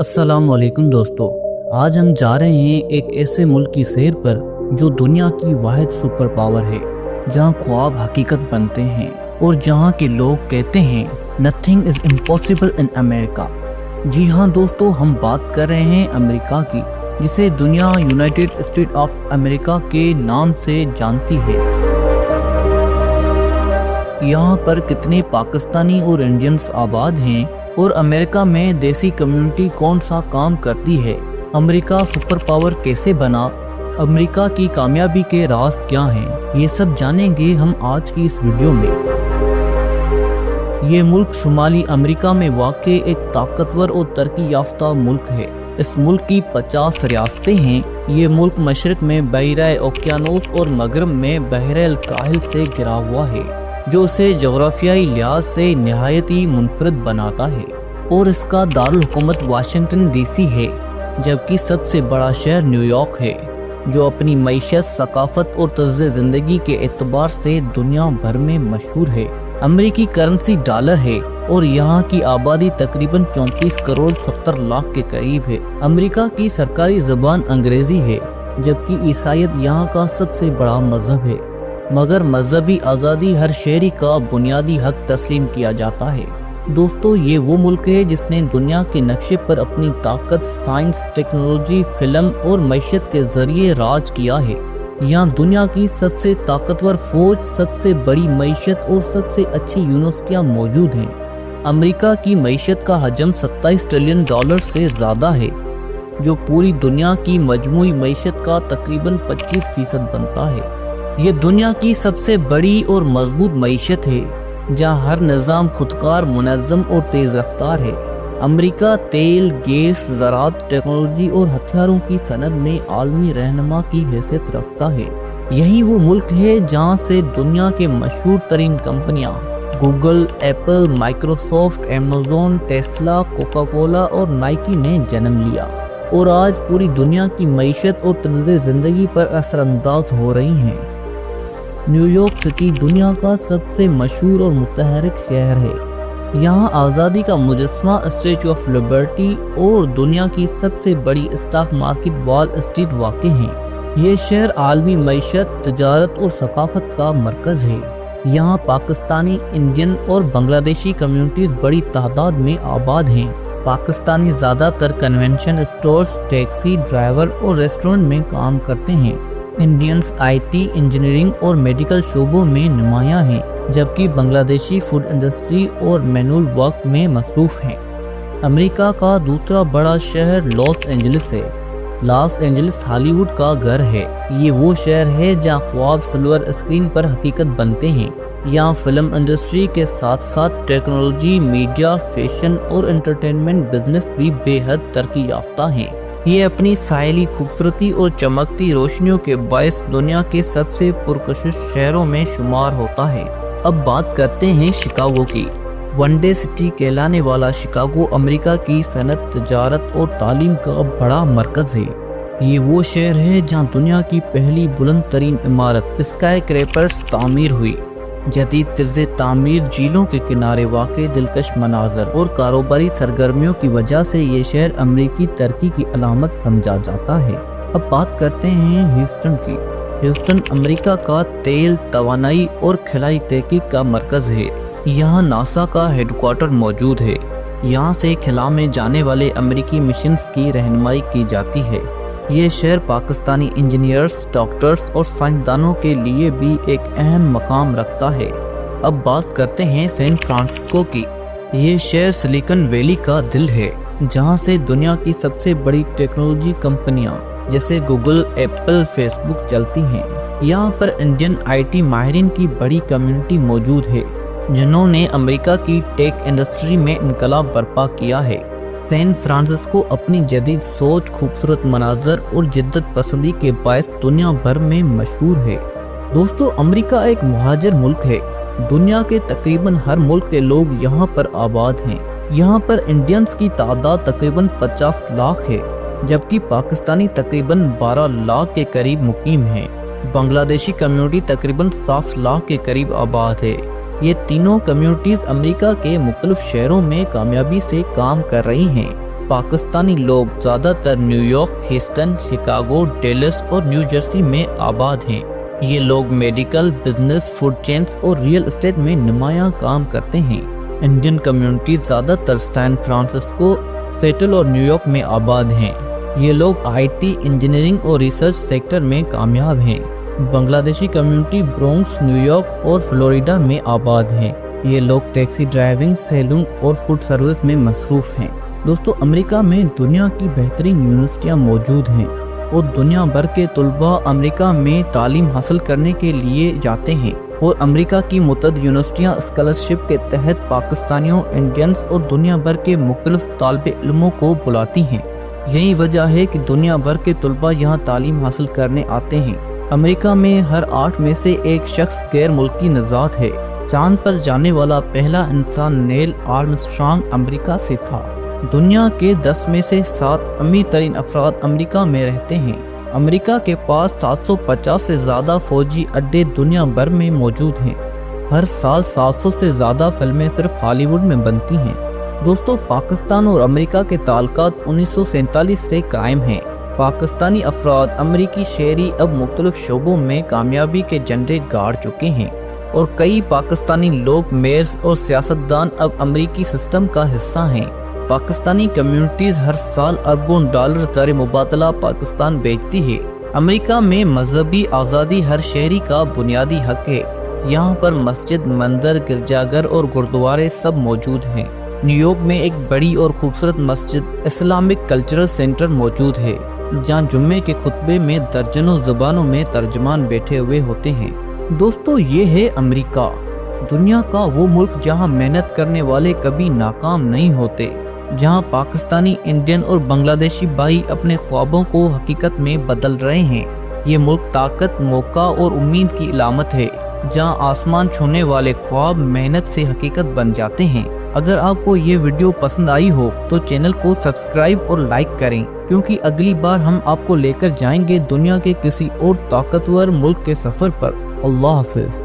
अस्सलाम वालेकुम दोस्तों, आज हम जा रहे हैं एक ऐसे मुल्क की सैर पर जो दुनिया की वाहिद सुपर पावर है, जहां ख्वाब हकीकत बनते हैं और जहां के लोग कहते हैं nothing is impossible in America. जी हाँ दोस्तों, हम बात कर रहे हैं अमेरिका की, जिसे दुनिया यूनाइटेड स्टेट ऑफ अमेरिका के नाम से जानती है। यहाँ पर कितने पाकिस्तानी और इंडियंस आबाद हैं और अमेरिका में देसी कम्युनिटी कौन सा काम करती है, अमेरिका सुपर पावर कैसे बना, अमेरिका की कामयाबी के राज क्या हैं, ये सब जानेंगे हम आज की इस वीडियो में। ये मुल्क शुमाली अमेरिका में वाक़ एक ताकतवर और तरक्की याफ्ता मुल्क है। इस मुल्क की 50 रियासतें हैं। ये मुल्क मशरक में बहराए ओकियानोस और मगरब में बहरे अल काहिल से घिरा हुआ है, जो उसे जोग्राफियाई लिहाज से निहायत ही मुनफरद बनाता है। और इसका दारुल हुकूमत वाशिंगटन डीसी है, जबकि सबसे बड़ा शहर न्यूयॉर्क है, जो अपनी मईशत, सकाफत और तर्ज़ ज़िंदगी के एतबार से दुनिया भर में मशहूर है। अमेरिकी करेंसी डॉलर है और यहाँ की आबादी तकरीबन 34 करोड़ 70 लाख के करीब है। अमेरिका की सरकारी ज़बान अंग्रेज़ी है, जबकि ईसाईयत यहाँ का सबसे बड़ा मज़हब है, मगर मजहबी आज़ादी हर शहरी का बुनियादी हक तस्लीम किया जाता है। दोस्तों, ये वो मुल्क है जिसने दुनिया के नक्शे पर अपनी ताकत, साइंस, टेक्नोलॉजी, फिल्म और मईशत के जरिए राज किया है। यहाँ दुनिया की सबसे ताकतवर फौज, सबसे बड़ी मईशत और सबसे अच्छी यूनिवर्सिटियाँ मौजूद हैं। अमेरिका की मईशत का हजम 27 ट्रिलियन डॉलर से ज़्यादा है, जो पूरी दुनिया की मजमूई मईशत का तकरीबन 25% बनता है। ये दुनिया की सबसे बड़ी और मजबूत मईशत है, जहाँ हर निज़ाम खुदकार, मुनज़्ज़म और तेज़ रफ्तार है। अमेरिका तेल, गैस, ज़राअत, टेक्नोलॉजी और हथियारों की सनद में आलमी रहनुमा की हैसियत रखता है। यही वो मुल्क है जहाँ से दुनिया के मशहूर तरीन कंपनियाँ Google, Apple, Microsoft, Amazon, Tesla, Coca Cola और नाइकी ने जन्म लिया और आज पूरी दुनिया की मईशत और तर्ज़ ज़िंदगी पर असरअंदाज हो रही हैं। न्यूयॉर्क सिटी दुनिया का सबसे मशहूर और मुतहरिक शहर है। यहाँ आज़ादी का मुजस्मा स्टैचू ऑफ लिबर्टी और दुनिया की सबसे बड़ी स्टॉक मार्केट वॉल स्ट्रीट वाक़ हैं। ये शहर आलमी मईशत, तजारत और सकाफत का मरकज़ है। यहाँ पाकिस्तानी, इंडियन और बांग्लादेशी कम्युनिटीज़ बड़ी तादाद में आबाद हैं। पाकिस्तानी ज़्यादातर कन्वेंशन स्टोर्स, टैक्सी ड्राइवर और रेस्टोरेंट में काम करते हैं। इंडियंस आईटी, इंजीनियरिंग और मेडिकल शोबों में नुमायाँ हैं, जबकि बांग्लादेशी फूड इंडस्ट्री और मैनुअल वर्क में मसरूफ़ हैं। अमेरिका का दूसरा बड़ा शहर लॉस एंजलिस है। लॉस एंजलिस हॉलीवुड का घर है। ये वो शहर है जहाँ ख्वाब सिल्वर स्क्रीन पर हकीकत बनते हैं। यहाँ फिल्म इंडस्ट्री के साथ साथ टेक्नोलॉजी, मीडिया, फैशन और एंटरटेनमेंट बिजनेस भी बेहद तरक्की याफ्ता हैं। ये अपनी साइली खूबसूरती और चमकती रोशनियों के बायस दुनिया के सबसे पुरकशिश शहरों में शुमार होता है। अब बात करते हैं शिकागो की। वनडे सिटी कहलाने वाला शिकागो अमेरिका की सनत, तजारत और तालीम का बड़ा मरकज़ है। ये वो शहर है जहाँ दुनिया की पहली बुलंद तरीन इमारत स्काई क्रैपर्स तामीर हुई। जदीद तर्ज़ तामीर, झीलों के किनारे वाक़े दिलकश मनाज़र और कारोबारी सरगर्मियों की वजह से ये शहर अमरीकी तरक्की की अलामत समझा जाता है। अब बात करते हैं ह्यूस्टन की। ह्यूस्टन अमेरिका का तेल, तवानाई और खिलाई तहकीक का मरकज़ है। यहाँ नासा का हेडक्वार्टर मौजूद है। यहाँ से खिला में जाने वाले अमरीकी मिशंस की रहनुमाई की जाती है। ये शहर पाकिस्तानी इंजीनियर्स, डॉक्टर्स और साइंसदानों के लिए भी एक अहम मकाम रखता है। अब बात करते हैं सैन फ्रांसिस्को की। ये शहर सिलिकॉन वैली का दिल है, जहाँ से दुनिया की सबसे बड़ी टेक्नोलॉजी कंपनियाँ जैसे गूगल, एप्पल, फेसबुक चलती हैं। यहाँ पर इंडियन आईटी माहिरीन की बड़ी कम्युनिटी मौजूद है, जिन्होंने अमेरिका की टेक इंडस्ट्री में इनकलाब बर्पा किया है। सैन फ्रांसिस्को अपनी जदीद सोच, खूबसूरत मनाजर और जिद्दत पसंदी के बायस दुनिया भर में मशहूर है। दोस्तों, अमेरिका एक मुहाजिर मुल्क है। दुनिया के तकरीबन हर मुल्क के लोग यहाँ पर आबाद हैं। यहाँ पर इंडियंस की तादाद तकरीबन 50 लाख है, जबकि पाकिस्तानी तकरीबन 12 लाख के करीब मुकीम हैं। बांग्लादेशी कम्युनिटी तकरीबन 7 लाख के करीब आबाद है। ये तीनों कम्युनिटीज़ अमेरिका के मुख्तलिफ शहरों में कामयाबी से काम कर रही हैं پاکستانی لوگ زیادہ تر new York, Houston, Chicago, deals اور نیو جرسی میں آباد ہیں۔ یہ لوگ میڈیکل، بزنس، فوڈ چینز اور ریئل اسٹیٹ میں نمایاں کام کرتے ہیں۔ انڈین کمیونٹی زیادہ تر سین فرانسسکو، سیٹل اور نیو یارک میں آباد ہیں۔ یہ لوگ آئی ٹی، انجینئرنگ اور ریسرچ سیکٹر میں کامیاب ہیں۔ بنگلہ دیشی کمیونٹی برونکس، نیو یارک اور فلوریڈا میں آباد ہیں۔ یہ لوگ ٹیکسی ڈرائیونگ، سیلون اور فوڈ سروس میں مصروف ہیں۔ دوستو، امریکہ میں دنیا کی بہترین یونیورسٹیاں موجود ہیں اور دنیا بھر کے طلباء امریکہ میں تعلیم حاصل کرنے کے لیے جاتے ہیں، اور امریکہ کی متعدد یونیورسٹیاں اسکالرشپ کے تحت پاکستانیوں، انڈینز اور دنیا بھر کے مختلف طالب علموں کو بلاتی ہیں۔ یہی وجہ ہے کہ دنیا بھر کے طلباء یہاں تعلیم حاصل کرنے آتے ہیں۔ امریکہ میں ہر 8 میں سے ایک شخص غیر ملکی نژاد ہے۔ چاند پر جانے والا پہلا انسان نیل آرمسٹرانگ امریکہ سے تھا۔ دنیا کے 10 میں سے 7 امیر ترین افراد امریکہ میں رہتے ہیں۔ امریکہ کے پاس 750 سے زیادہ فوجی اڈے دنیا بھر میں موجود ہیں۔ ہر سال 700 سے زیادہ فلمیں صرف ہالی ووڈ میں بنتی ہیں۔ دوستو، پاکستان اور امریکہ کے تعلقات 1947 سے قائم ہیں۔ پاکستانی افراد امریکی شہری اب مختلف شعبوں میں کامیابی کے جھنڈے گاڑ چکے ہیں، اور کئی پاکستانی لوگ، میئرز اور سیاستدان اب امریکی سسٹم کا حصہ ہیں۔ پاکستانی کمیونٹیز ہر سال اربوں ڈالر زر مبادلہ پاکستان بھیجتی ہے۔ امریکہ میں مذہبی آزادی ہر شہری کا بنیادی حق ہے۔ یہاں پر مسجد، مندر، گرجا گھر اور گردوارے سب موجود ہیں۔ نیو یارک میں ایک بڑی اور خوبصورت مسجد، اسلامک کلچرل سینٹر موجود ہے، جہاں جمعے کے خطبے میں درجنوں زبانوں میں ترجمان بیٹھے ہوئے ہوتے ہیں۔ دوستو، یہ ہے امریکہ، دنیا کا وہ ملک جہاں محنت کرنے والے کبھی ناکام نہیں ہوتے، جہاں پاکستانی، انڈین اور بنگلہ دیشی بھائی اپنے خوابوں کو حقیقت میں بدل رہے ہیں۔ یہ ملک طاقت، موقع اور امید کی علامت ہے، جہاں آسمان چھونے والے خواب محنت سے حقیقت بن جاتے ہیں۔ اگر آپ کو یہ ویڈیو پسند آئی ہو تو چینل کو سبسکرائب اور لائک کریں، کیونکہ اگلی بار ہم آپ کو لے کر جائیں گے دنیا کے کسی اور طاقتور ملک کے سفر پر۔ اللہ حافظ۔